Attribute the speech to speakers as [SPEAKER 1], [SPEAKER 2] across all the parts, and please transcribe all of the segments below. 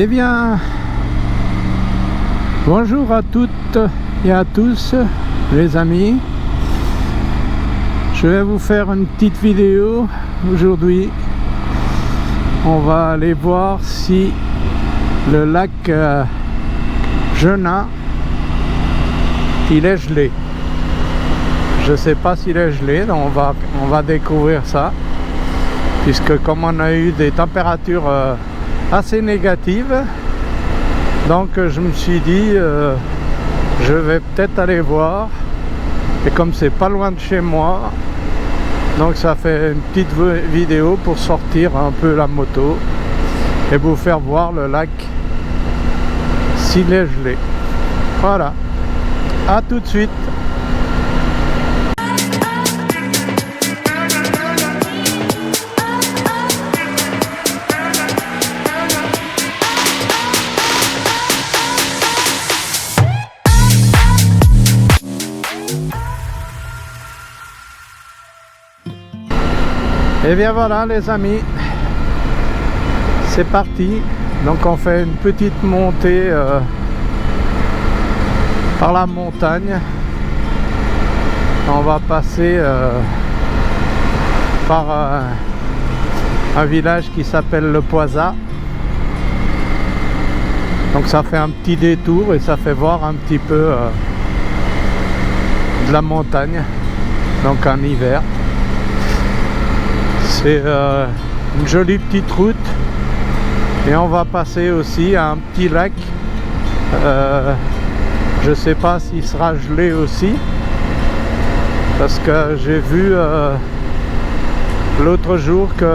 [SPEAKER 1] Eh bien, bonjour à toutes et à tous les amis. Je vais vous faire une petite vidéo aujourd'hui. On va aller voir si le lac Genin il est gelé. Je sais pas s'il est gelé, donc on va découvrir ça, puisque comme on a eu des températures assez négatives, donc je me suis dit je vais peut-être aller voir, et comme c'est pas loin de chez moi, donc ça fait une petite vidéo pour sortir un peu la moto et vous faire voir le lac s'il est gelé. Voilà, à tout de suite. Et bien voilà les amis, c'est parti. Donc on fait une petite montée par la montagne. On va passer par un village qui s'appelle Le Poisat. Donc ça fait un petit détour et ça fait voir un petit peu de la montagne, donc en hiver. C'est une jolie petite route, et on va passer aussi à un petit lac. Je sais pas s'il sera gelé aussi, parce que j'ai vu l'autre jour que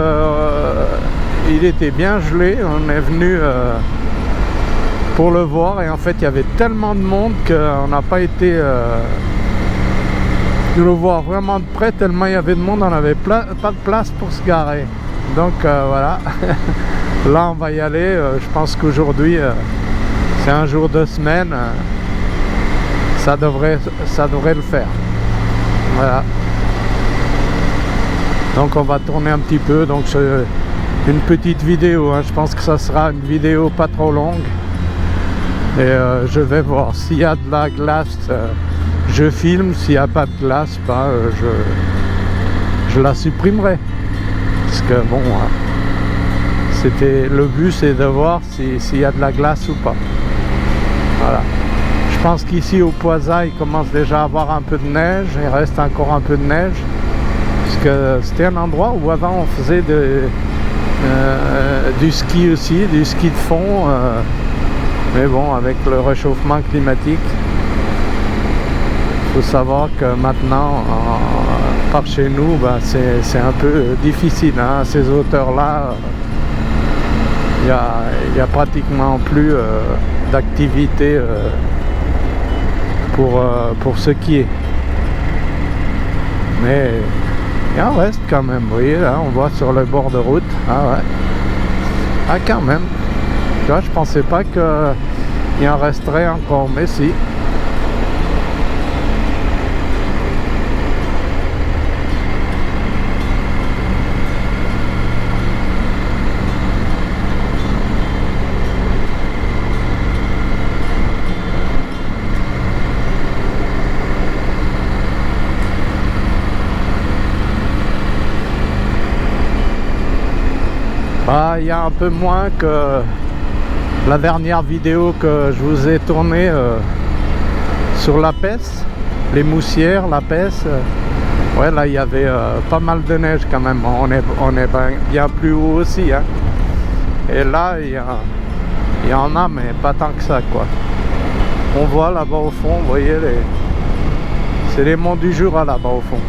[SPEAKER 1] il était bien gelé. On est venu pour le voir, et en fait il y avait tellement de monde qu'on n'a pas été de le voir vraiment de près, tellement il y avait de monde, on n'avait pas de place pour se garer. Donc voilà. Là on va y aller. Je pense qu'aujourd'hui c'est un jour de semaine, ça devrait le faire. Voilà, donc on va tourner un petit peu. Donc c'est une petite vidéo, hein. Je pense que ça sera une vidéo pas trop longue, et je vais voir s'il y a de la glace. Je filme, s'il n'y a pas de glace, bah, je la supprimerai, parce que bon, c'était le but, c'est de voir s'il y a de la glace ou pas. Voilà. Je pense qu'ici au Poisat il commence déjà à avoir un peu de neige, il reste encore un peu de neige, parce que c'était un endroit où avant on faisait du ski aussi, du ski de fond, mais bon, avec le réchauffement climatique, il faut savoir que maintenant, par chez nous, bah, c'est un peu difficile, hein. À ces hauteurs-là, il y a pratiquement plus d'activité pour skier. Mais il en reste quand même, vous voyez, là, on voit sur le bord de route. Ah ouais. Ah, quand même. Là, je pensais pas qu'il en resterait encore, mais si. Bah, il y a un peu moins que la dernière vidéo que je vous ai tournée sur la Pesse, les Moussières, la Pesse. Ouais, là il y avait pas mal de neige quand même. On est bien plus haut aussi, hein. Et là il y en a, mais pas tant que ça, quoi. On voit là-bas au fond, vous voyez, c'est les monts du Jura là-bas au fond.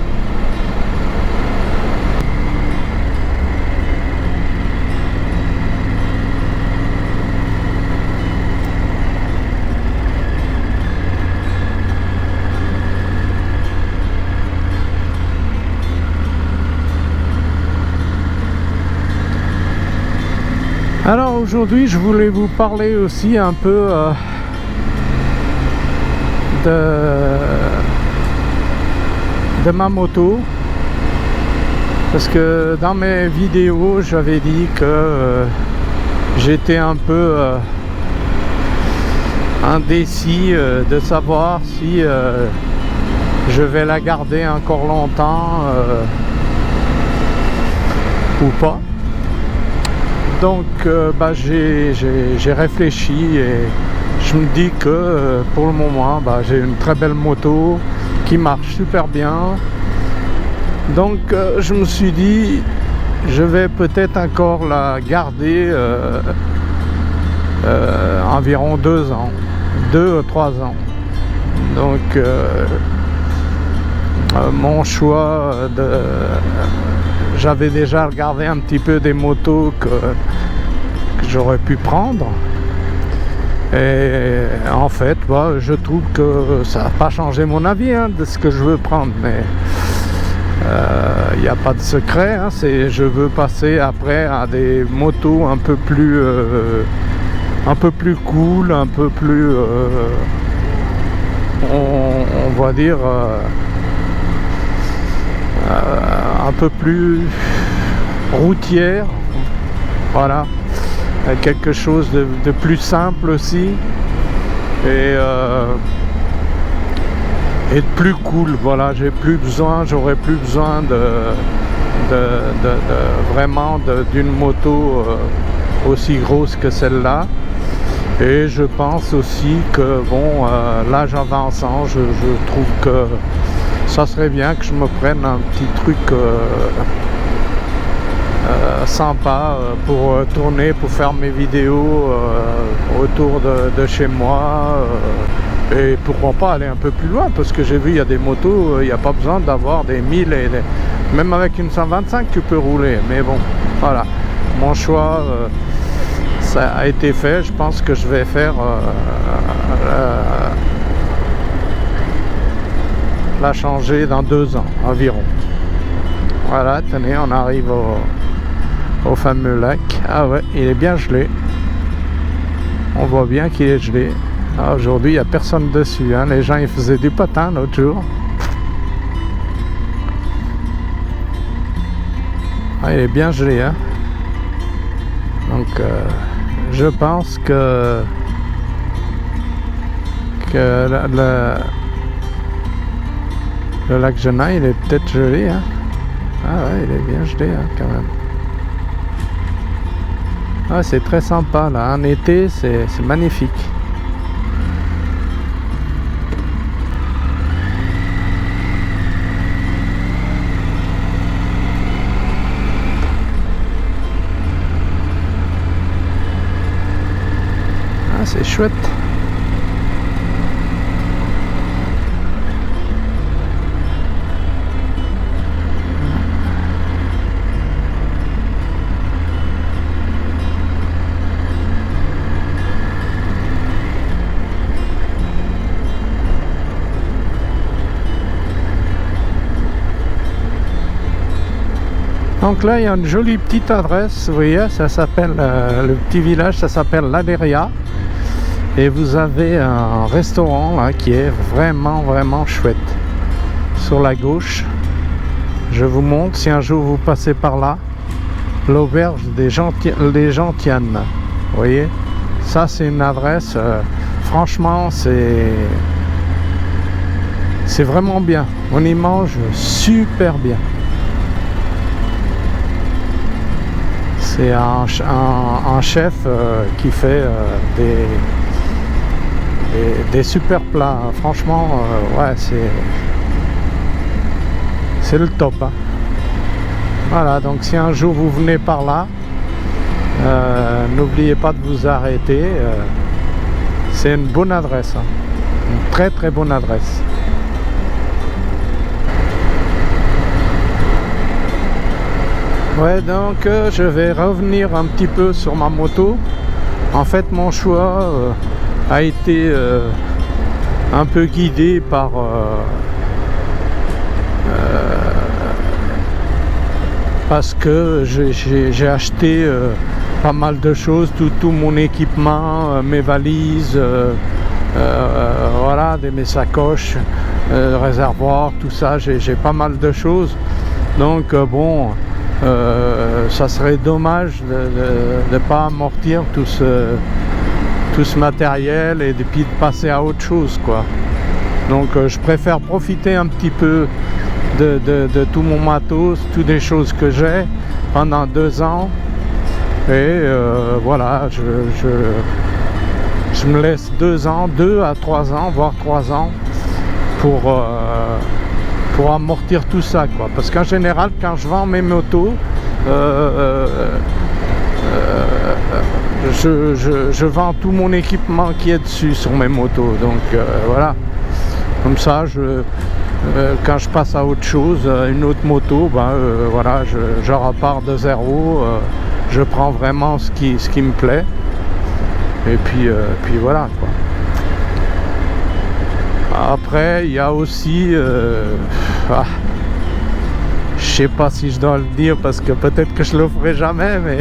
[SPEAKER 1] Alors aujourd'hui je voulais vous parler aussi un peu de ma moto, parce que dans mes vidéos j'avais dit que j'étais un peu indécis de savoir si je vais la garder encore longtemps ou pas. Donc j'ai réfléchi et je me dis que pour le moment j'ai une très belle moto qui marche super bien. Donc je me suis dit je vais peut-être encore la garder environ 2 ans, 2 ou 3 ans. Donc mon choix j'avais déjà regardé un petit peu des motos que j'aurais pu prendre. Et en fait, je trouve que ça n'a pas changé mon avis de ce que je veux prendre. Mais il n'y a pas de secret. Je veux passer après à des motos un peu plus cool, un peu plus, on va dire, un peu plus routière, voilà, quelque chose de plus simple aussi et de plus cool. Voilà, j'aurais plus besoin vraiment d'une moto aussi grosse que celle-là. Et je pense aussi que l'âge avançant, je trouve que ça serait bien que je me prenne un petit truc sympa pour tourner, pour faire mes vidéos autour de chez moi. Et pourquoi pas aller un peu plus loin, parce que j'ai vu il y a des motos, il n'y a pas besoin d'avoir des 1000 même avec une 125 tu peux rouler. Mais bon, voilà, mon choix ça a été fait. Je pense que je vais faire la changer dans 2 ans environ. Voilà, tenez, on arrive au fameux lac. Ah ouais, il est bien gelé. On voit bien qu'il est gelé. Aujourd'hui, il n'y a personne dessus. Les gens, ils faisaient du patin l'autre jour. Il est bien gelé. Donc, je pense que le lac Genaille, il est peut-être gelé. Ah ouais, il est bien gelé quand même. Ah, c'est très sympa là. En été, c'est magnifique. Ah, c'est chouette. Donc là, il y a une jolie petite adresse, vous voyez, ça s'appelle, le petit village, ça s'appelle l'Aléria. Et vous avez un restaurant là qui est vraiment chouette. Sur la gauche, je vous montre, si un jour vous passez par là, l'auberge des Gentianes. Vous voyez, ça c'est une adresse, franchement, c'est vraiment bien. On y mange super bien. C'est un chef qui fait des super plats. Franchement, ouais, c'est le top. Voilà, donc si un jour vous venez par là, n'oubliez pas de vous arrêter. C'est une bonne adresse. Une très bonne adresse. Ouais, donc je vais revenir un petit peu sur ma moto. En fait, mon choix a été un peu guidé par parce que j'ai acheté pas mal de choses, tout mon équipement, mes valises, voilà, mes sacoches, réservoirs, tout ça, j'ai pas mal de choses. Donc bon, ça serait dommage de ne pas amortir tout ce matériel et puis de passer à autre chose, quoi. Donc je préfère profiter un petit peu de tout mon matos, toutes les choses que j'ai pendant 2 ans. Et voilà, je me laisse 2 ans, 2 à 3 ans, voire 3 ans pour amortir tout ça, quoi. Parce qu'en général, quand je vends mes motos, je vends tout mon équipement qui est dessus sur mes motos. Donc voilà, comme ça, quand je passe à autre chose, une autre moto, ben, voilà, je repars de zéro. Je prends vraiment ce qui me plaît. Et puis voilà, quoi. Après, il y a aussi... je sais pas si je dois le dire parce que peut-être que je le ferai jamais, mais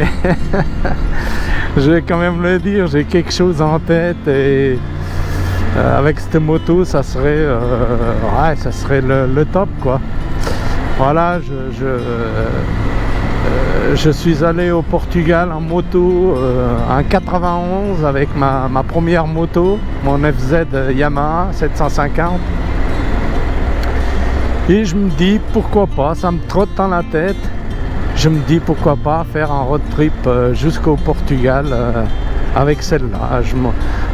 [SPEAKER 1] je vais quand même le dire. J'ai quelque chose en tête et avec cette moto, ça serait, ouais, ça serait le top, quoi. Voilà, je suis allé au Portugal en moto en 91 avec ma première moto, mon FZ Yamaha 750. Et je me dis pourquoi pas, ça me trotte dans la tête. Je me dis pourquoi pas faire un road trip jusqu'au Portugal avec celle-là.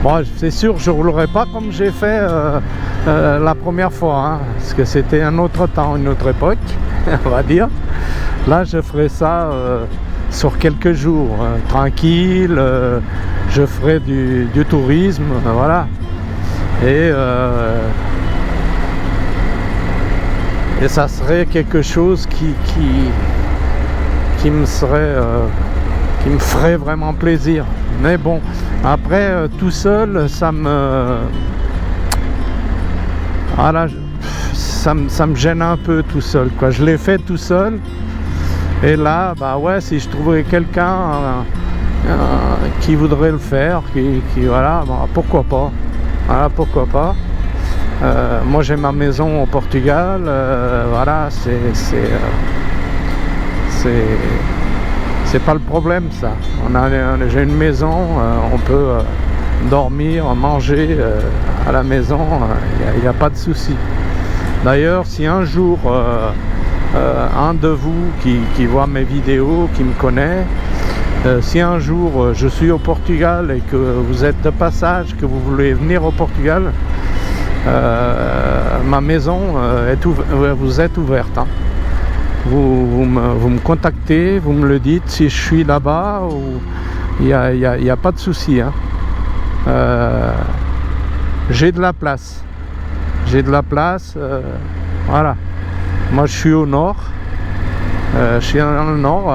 [SPEAKER 1] Bon, c'est sûr, je roulerai pas comme j'ai fait la première fois, hein, parce que c'était un autre temps, une autre époque, on va dire. Là, je ferai ça sur quelques jours, tranquille. Je ferai du tourisme, voilà. Et ça serait quelque chose qui me ferait vraiment plaisir. Mais bon, après tout seul, voilà, ça me gêne un peu tout seul, quoi. Je l'ai fait tout seul. Et là, bah ouais, si je trouverais quelqu'un qui voudrait le faire, voilà, bah, pourquoi pas. Voilà, pourquoi pas. Moi j'ai ma maison au Portugal, voilà, c'est pas le problème, ça. J'ai une maison, on peut dormir, manger à la maison, il n'y a pas de souci. D'ailleurs, si un jour un de vous qui voit mes vidéos, qui me connaît, si un jour je suis au Portugal et que vous êtes de passage, que vous voulez venir au Portugal, ma maison vous êtes ouverte, hein. Vous me contactez, vous me le dites si je suis là-bas, ou il n'y a pas de souci, hein. J'ai de la place, voilà. Moi je suis au nord, je suis dans le nord,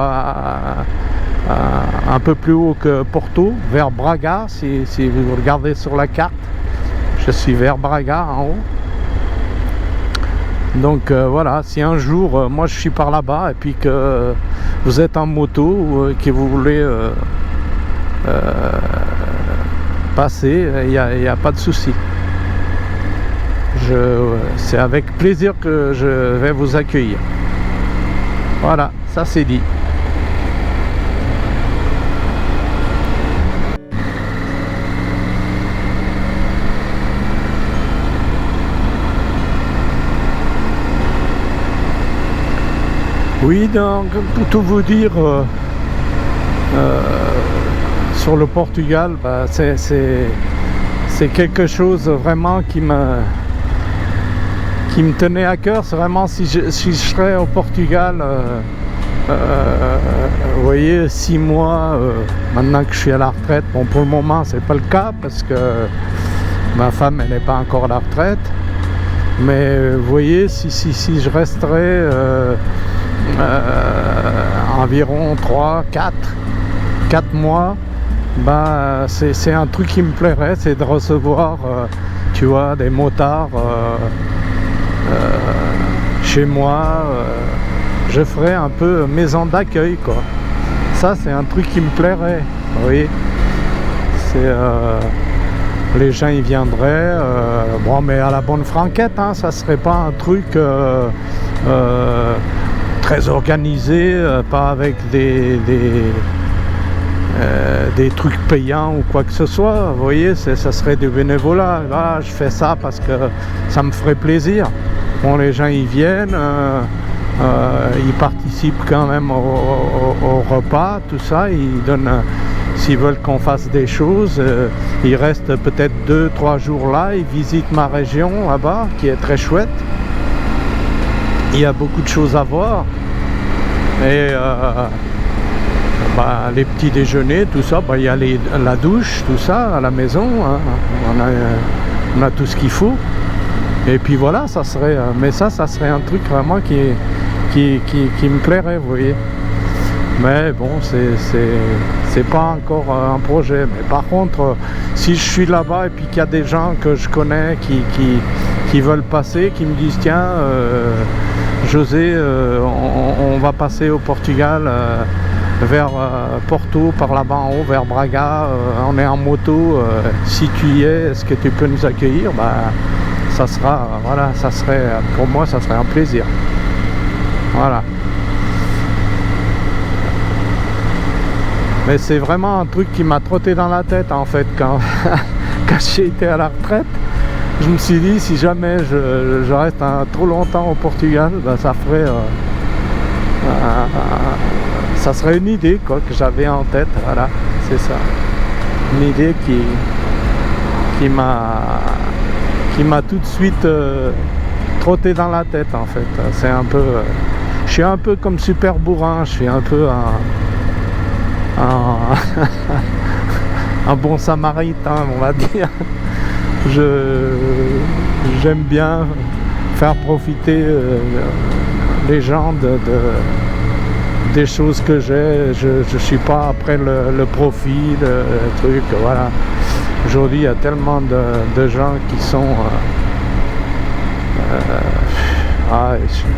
[SPEAKER 1] un peu plus haut que Porto, vers Braga, si vous regardez sur la carte. Je suis vers Braga en haut. Donc voilà, si un jour moi je suis par là-bas et puis que vous êtes en moto ou que vous voulez passer, il n'y a pas de souci. C'est avec plaisir que je vais vous accueillir. Voilà, ça c'est dit. Oui, donc pour tout vous dire, sur le Portugal, bah, c'est quelque chose vraiment qui me tenait à cœur. C'est vraiment si je serais au Portugal, vous voyez, 6 mois, maintenant que je suis à la retraite. Bon, pour le moment c'est pas le cas parce que ma femme elle n'est pas encore à la retraite, mais vous voyez, si je resterais environ 4 mois, bah, c'est un truc qui me plairait, c'est de recevoir tu vois, des motards chez moi. Je ferais un peu maison d'accueil, quoi. Ça c'est un truc qui me plairait, vous voyez. Les gens y viendraient, bon, mais à la bonne franquette, hein, ça serait pas un truc très organisé, pas avec des trucs payants ou quoi que ce soit. Vous voyez, ça serait du bénévolat. Voilà, je fais ça parce que ça me ferait plaisir. Bon, les gens ils viennent, ils participent quand même au repas, tout ça. Ils donnent, s'ils veulent qu'on fasse des choses, ils restent peut-être 2-3 jours là. Ils visitent ma région là-bas, qui est très chouette. Il y a beaucoup de choses à voir. Et les petits déjeuners, tout ça, il y a la douche, tout ça à la maison, hein. On a tout ce qu'il faut. Et puis voilà, ça serait, mais ça serait un truc vraiment qui me plairait, vous voyez. Mais bon, c'est pas encore un projet. Mais par contre, si je suis là-bas et puis qu'il y a des gens que je connais qui veulent passer, qui me disent tiens, José, on va passer au Portugal. Vers Porto, par là-bas en haut, vers Braga, on est en moto, si tu y es, est-ce que tu peux nous accueillir? Ça sera, voilà, ça serait, pour moi, ça serait un plaisir. Voilà. Mais c'est vraiment un truc qui m'a trotté dans la tête, en fait, quand j'ai été à la retraite. Je me suis dit, si jamais je reste trop longtemps au Portugal, ça ferait... ça serait une idée quoi, que j'avais en tête, voilà, c'est ça. Une idée qui m'a tout de suite trotté dans la tête en fait. C'est un peu... je suis un peu comme Super Bourrin, je suis un peu un bon samaritain, on va dire. J'aime bien faire profiter les gens des choses que j'ai. Je suis pas après le profit, le truc, voilà. Aujourd'hui, il y a tellement de gens qui sont...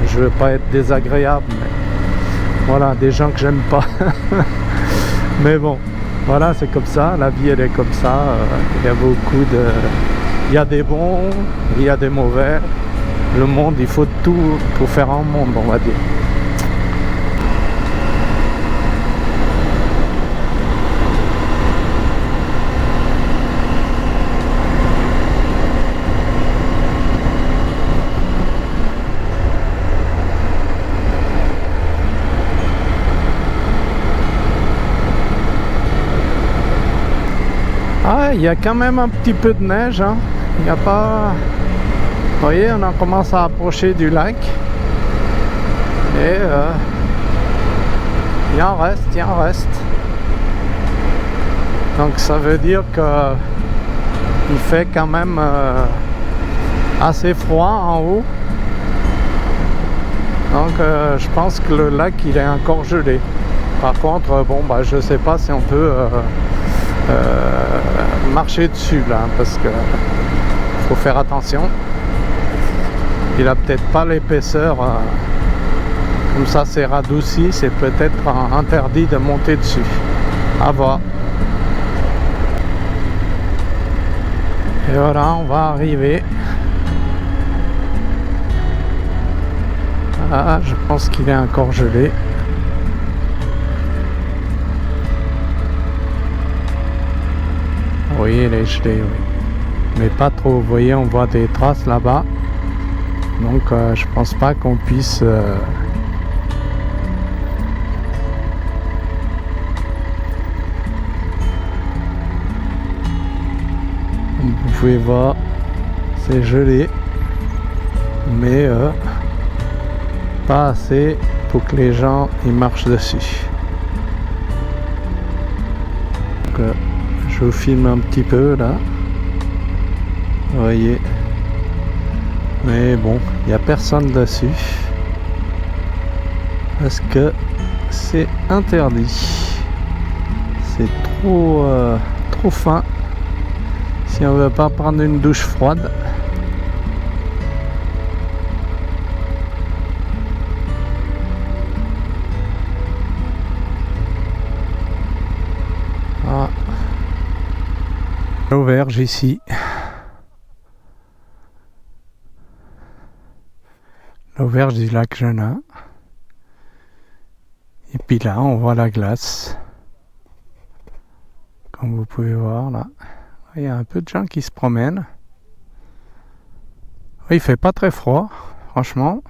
[SPEAKER 1] je veux pas être désagréable, mais voilà, des gens que j'aime pas. Mais bon, voilà, c'est comme ça, la vie elle est comme ça. Il y a beaucoup de... il y a des bons, il y a des mauvais. Le monde, il faut tout pour faire un monde, on va dire. Ah, il y a quand même un petit peu de neige, hein. Il n'y a pas... Vous voyez, on commence à approcher du lac. Et il en reste. Donc ça veut dire que il fait quand même assez froid en haut. Donc je pense que le lac il est encore gelé. Par contre, bon je sais pas si on peut marcher dessus là, parce que faut faire attention. Il a peut-être pas l'épaisseur, comme ça c'est radouci, c'est peut-être interdit de monter dessus. À voir. Et voilà, on va arriver. Ah, je pense qu'il est encore gelé. Oui, il est gelé, oui. Mais pas trop, vous voyez, on voit des traces là-bas. Donc je pense pas qu'on puisse... Vous pouvez voir, c'est gelé. Mais pas assez pour que les gens y marchent dessus. Donc, je vous filme un petit peu là. Vous voyez. Mais bon, il n'y a personne dessus. Parce que c'est interdit. C'est trop fin. Si on veut pas prendre une douche froide. Ah. L'auberge ici. L'auberge du lac Genin. Et puis là, on voit la glace. Comme vous pouvez voir là. Il y a un peu de gens qui se promènent. Oui, il fait pas très froid, franchement.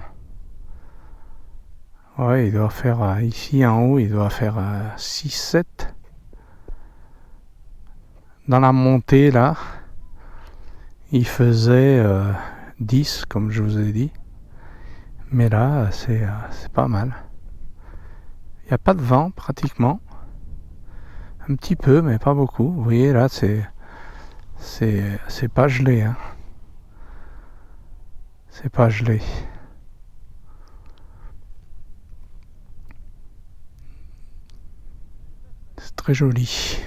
[SPEAKER 1] Ouais, il doit faire, ici en haut, il doit faire 6-7. Dans la montée là, il faisait 10, comme je vous ai dit. Mais là, c'est pas mal. Il n'y a pas de vent pratiquement. Un petit peu, mais pas beaucoup. Vous voyez là, c'est pas gelé. Hein. C'est pas gelé. C'est très joli.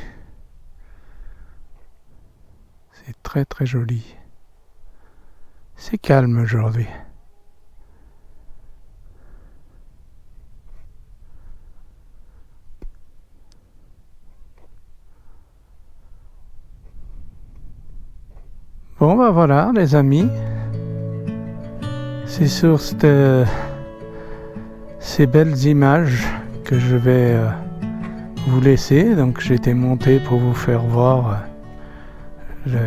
[SPEAKER 1] C'est très très joli. C'est calme aujourd'hui. Bon ben voilà les amis. C'est sur ces belles images que je vais vous laisser. Donc j'ai été monté pour vous faire voir le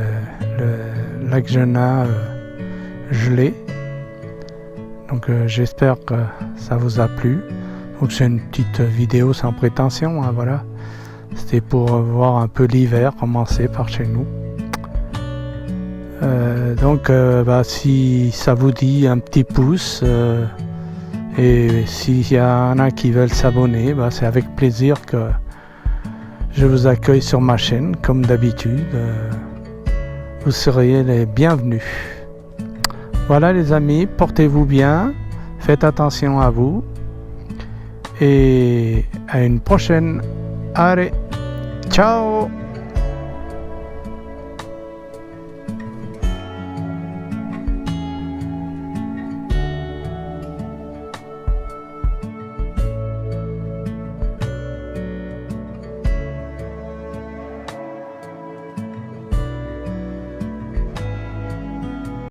[SPEAKER 1] lac Genat gelé. Donc j'espère que ça vous a plu. Donc c'est une petite vidéo sans prétention, hein, voilà. C'était pour voir un peu l'hiver commencer par chez nous. Donc si ça vous dit un petit pouce et s'il y en a qui veulent s'abonner, c'est avec plaisir que je vous accueille sur ma chaîne comme d'habitude. Vous seriez les bienvenus. Voilà les amis, portez-vous bien, faites attention à vous et à une prochaine. Allez, ciao!